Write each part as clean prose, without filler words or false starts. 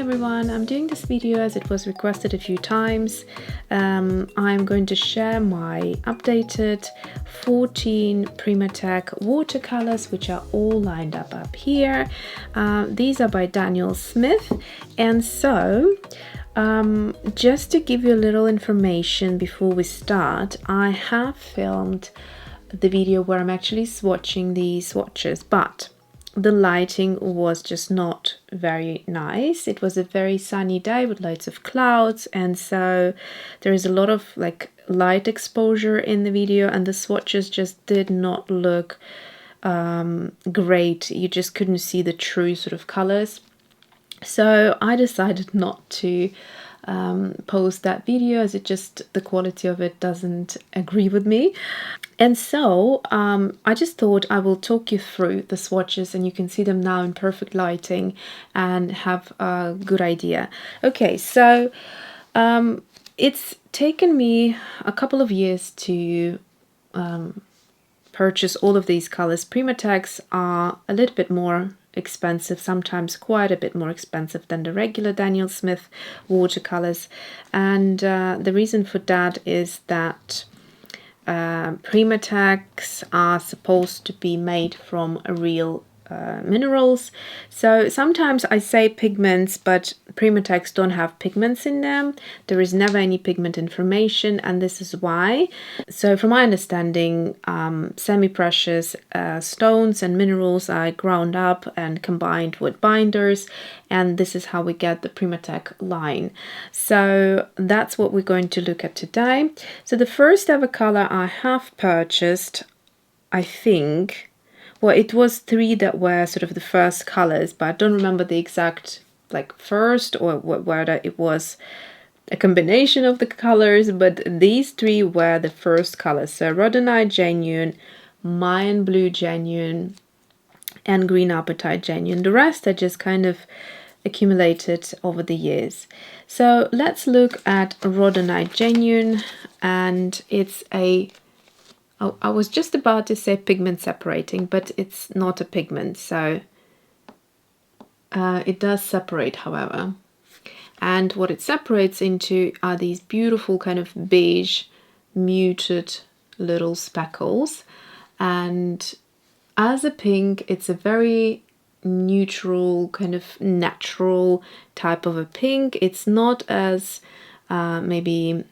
everyone, I'm doing this video as it was requested a few times. I'm going to share my updated 14 PrimaTek watercolors, which are all lined up here. These are by Daniel Smith, and so just to give you a little information before we start, I have filmed the video where I'm actually swatching these swatches, but the lighting was just not very nice. It was a very sunny day with loads of clouds, and so there is a lot of light exposure in the video, and the swatches just did not look great. You just couldn't see the true sort of colors. So I decided not to post that video, as the quality of it doesn't agree with me. And so I just thought I will talk you through the swatches, and you can see them now in perfect lighting and have a good idea. Okay, so it's taken me a couple of years to purchase all of these colors. PrimaTeks are a little bit more expensive, sometimes quite a bit more expensive than the regular Daniel Smith watercolors, and the reason for that is that PrimaTeks are supposed to be made from real minerals. So sometimes I say pigments, but PrimaTeks don't have pigments in them. There is never any pigment information, and this is why. So from my understanding, semi-precious stones and minerals are ground up and combined with binders, and this is how we get the PrimaTek line. So that's what we're going to look at today. So the first ever color I have purchased, I think, well, it was 3 that were sort of the first colors, but I don't remember the exact first, or whether it was a combination of the colors, but these 3 were the first colors. So Rhodonite Genuine, Mayan Blue Genuine, and Green Apatite Genuine. The rest I just kind of accumulated over the years. So let's look at Rhodonite Genuine, and it's a I was just about to say pigment separating, but it's not a pigment, so it does separate, however. And what it separates into are these beautiful kind of beige, muted little speckles. And as a pink, it's a very neutral, kind of natural type of a pink. It's not as maybe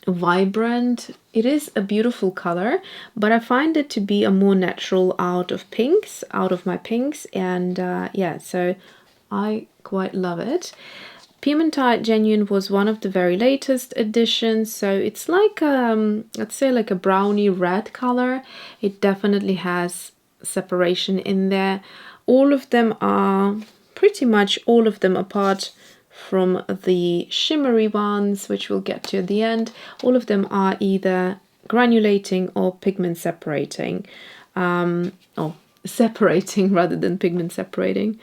vibrant. It is a beautiful color, but I find it to be a more natural out of my pinks, and yeah, so I quite love it. Apatite Genuine was one of the very latest editions, so it's like let's say like a browny red color. It definitely has separation in there. All of them are pretty much all of them, apart from the shimmery ones, which we'll get to at the end. All of them are either granulating or pigment separating, or separating rather than pigment separating.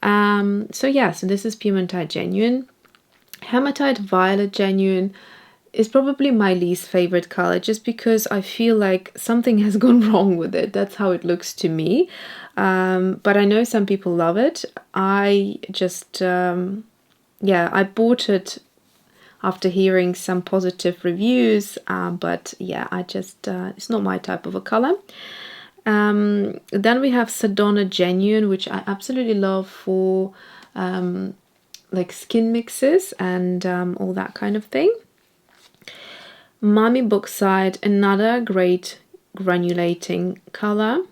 So yeah, so this is Apatite Genuine. Hematite Violet Genuine is probably my least favorite color, just because I feel like something has gone wrong with it. That's how it looks to me. But I know some people love it. I just yeah, I bought it after hearing some positive reviews, but yeah, I just it's not my type of a color. Then we have Sedona Genuine, which I absolutely love for skin mixes and all that kind of thing. Mami Fuchsite, another great granulating color.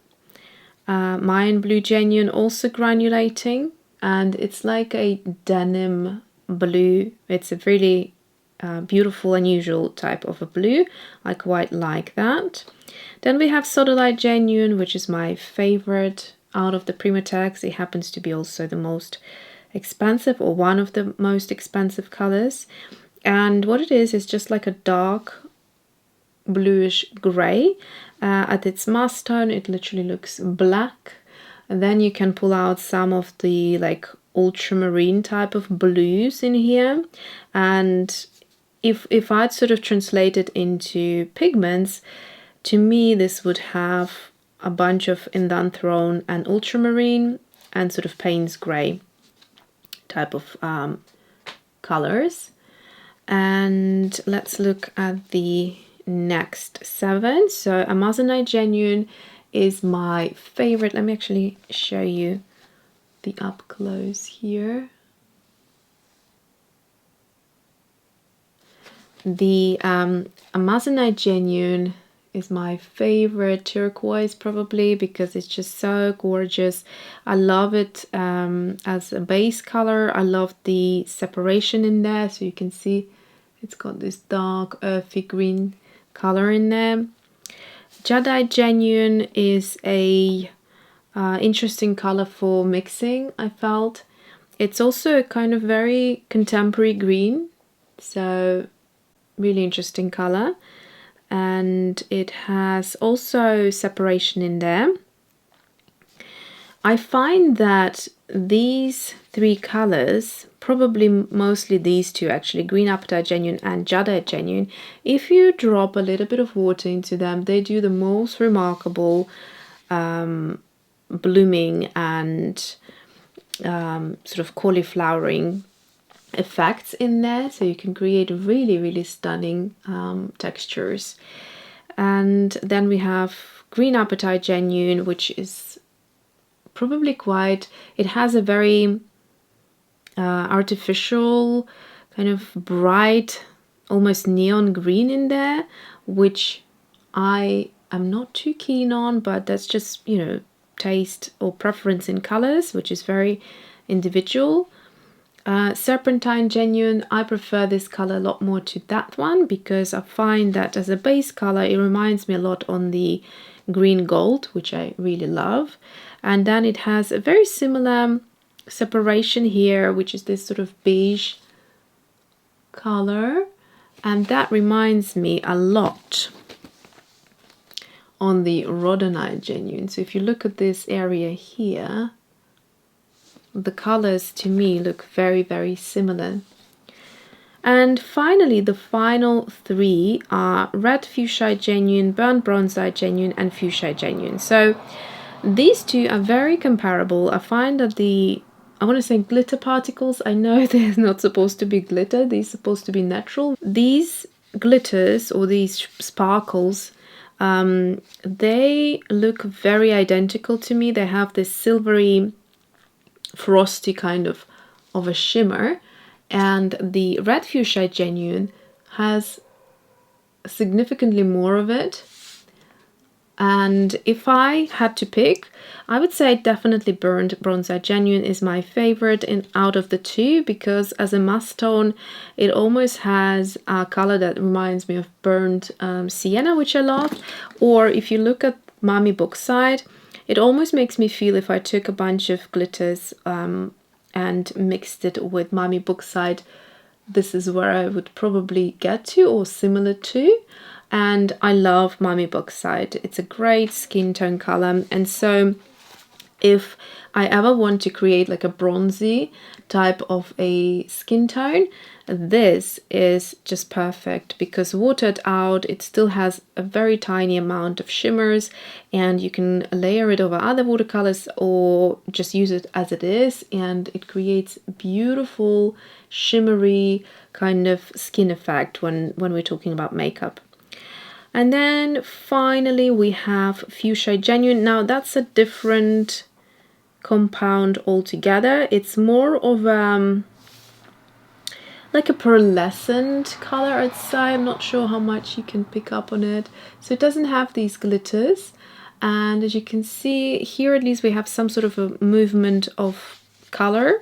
Mayan Blue Genuine, also granulating, and it's like a denim blue. It's a really beautiful, unusual type of a blue. I quite like that. Then we have Sodalite Genuine, which is my favorite out of the PrimaTeks. It happens to be also the most expensive, or one of the most expensive colors. And what it is just like a dark bluish gray. At its mass tone, it literally looks black. And then you can pull out some of the ultramarine type of blues in here. And if I'd sort of translate it into pigments, to me this would have a bunch of indanthrone and ultramarine and sort of Payne's grey. type of colors. And let's look at the next 7. So Amazonite Genuine is my favorite. Let me actually show you the up close here. The Amazonite Genuine is my favorite turquoise, probably because it's just so gorgeous. I love it as a base color. I love the separation in there, so you can see it's got this dark earthy green color in there. Jadeite Genuine is a interesting color for mixing, I felt. It's also a kind of very contemporary green, so really interesting color. And it has also separation in there. I find that these 3 colors, probably mostly these 2 actually, Green Apatite Genuine and Jadeite Genuine, if you drop a little bit of water into them, they do the most remarkable blooming and sort of cauliflowering effects in there, so you can create really stunning textures. And then we have Green Apatite Genuine, which is probably quite, it has a very artificial kind of bright, almost neon green in there, which I am not too keen on, but that's just, you know, taste or preference in colors, which is very individual. Serpentine Genuine, I prefer this color a lot more to that one, because I find that as a base color it reminds me a lot on the green gold, which I really love. And then it has a very similar separation here, which is this sort of beige color, and that reminds me a lot on the Rhodonite Genuine. So if you look at this area here, the colors to me look very similar. And finally, the final 3 are Red Fuchsite Genuine, Burnt Bronzite Genuine, and Fuchsite Genuine. So these 2 are very comparable. I find that I want to say glitter particles, I know they're not supposed to be glitter, they're supposed to be natural. These glitters or these sparkles, they look very identical to me. They have this silvery frosty kind of a shimmer, and the Red Fuchsite Genuine has significantly more of it. And if I had to pick, I would say definitely Burnt Bronzite Genuine is my favorite out of the 2, because as a must tone it almost has a color that reminds me of burnt sienna, which I love. Or if you look at Mami Bauxite, it almost makes me feel if I took a bunch of glitters and mixed it with Mami Bauxite, this is where I would probably get to, or similar to. And I love Mami Bauxite. It's a great skin tone color, and so if I ever want to create like a bronzy type of a skin tone, this is just perfect, because watered out it still has a very tiny amount of shimmers, and you can layer it over other watercolors or just use it as it is, and it creates beautiful shimmery kind of skin effect when we're talking about makeup. And then finally we have Fuchsite Genuine. Now that's a different compound altogether. It's more of like a pearlescent color, I'd say. I'm not sure how much you can pick up on it. So it doesn't have these glitters, and as you can see here, at least we have some sort of a movement of color,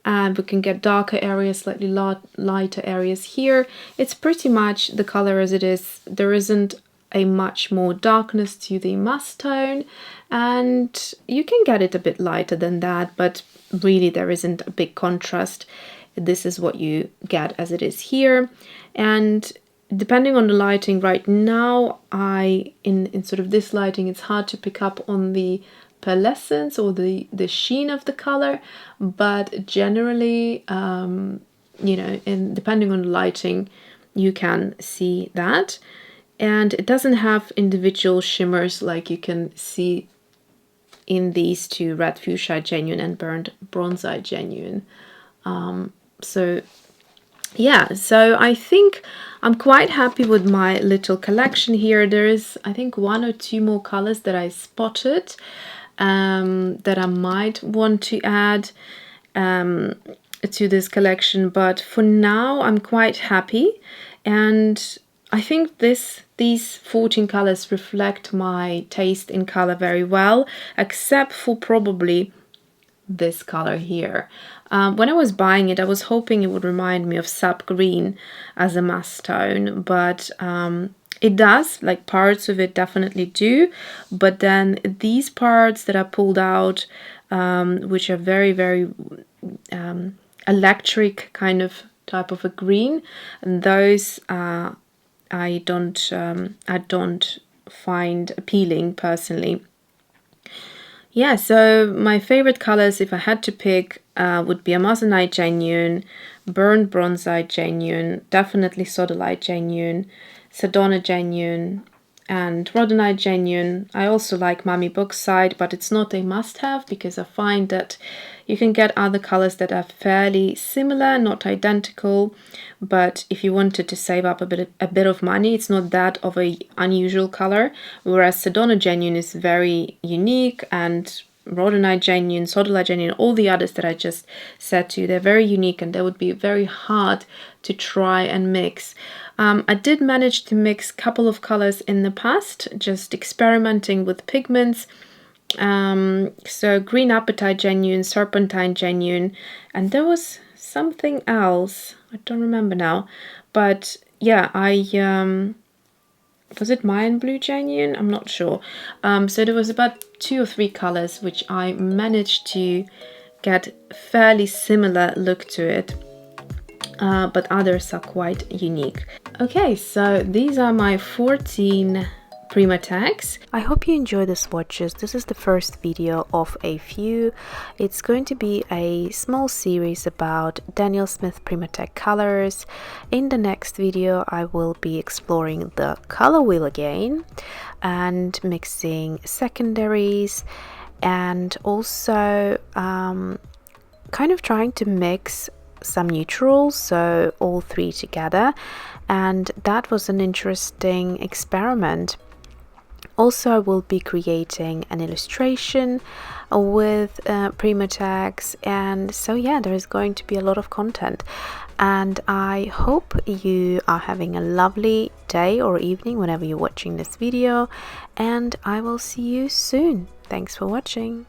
and we can get darker areas, slightly lighter areas here. It's pretty much the color as it is. There isn't a much more darkness to the must tone, and you can get it a bit lighter than that, but really there isn't a big contrast. This is what you get as it is here. And depending on the lighting right now, in sort of this lighting, it's hard to pick up on the pearlescence or the sheen of the color, but generally you know, and depending on the lighting, you can see that. And it doesn't have individual shimmers like you can see in these 2, Red Fuchsite Genuine and Burnt Bronzite Genuine. So yeah, so I think I'm quite happy with my little collection here. There is, I think, 1 or 2 more colors that I spotted that I might want to add to this collection, but for now I'm quite happy, and I think these 14 colors reflect my taste in color very well, except for probably this color here. When I was buying it, I was hoping it would remind me of sap green as a mass tone, but it does, like parts of it definitely do, but then these parts that I pulled out, which are very, very electric kind of type of a green, and those I don't find appealing personally. Yeah, so my favorite colors, if I had to pick, would be Amazonite Genuine, Burnt Bronzite Genuine, definitely Sodalite Genuine, Sedona Genuine, and Rhodonite Genuine. I also like Mami Fuchsite, but it's not a must-have because I find that you can get other colors that are fairly similar, not identical, but if you wanted to save up a bit of money, it's not that of a unusual color, whereas Sedona Genuine is very unique, and Rhodonite Genuine, Sodalite Genuine, all the others that I just said to you, they're very unique and they would be very hard to try and mix. I did manage to mix a couple of colors in the past, just experimenting with pigments. So green Apatite Genuine, Serpentine Genuine, and there was something else, I don't remember now, but yeah, was it Mayan Blue Genuine? I'm not sure. So there was about 2 or 3 colors which I managed to get fairly similar look to it, but others are quite unique. Okay, so these are my 14 PrimaTeks. I hope you enjoy the swatches. This is the first video of a few. It's going to be a small series about Daniel Smith PrimaTek colors. In the next video I will be exploring the color wheel again and mixing secondaries, and also kind of trying to mix some neutrals, so all 3 together, and that was an interesting experiment. Also, I will be creating an illustration with PrimaTeks, and so yeah, there is going to be a lot of content, and I hope you are having a lovely day or evening whenever you're watching this video, and I will see you soon. Thanks for watching.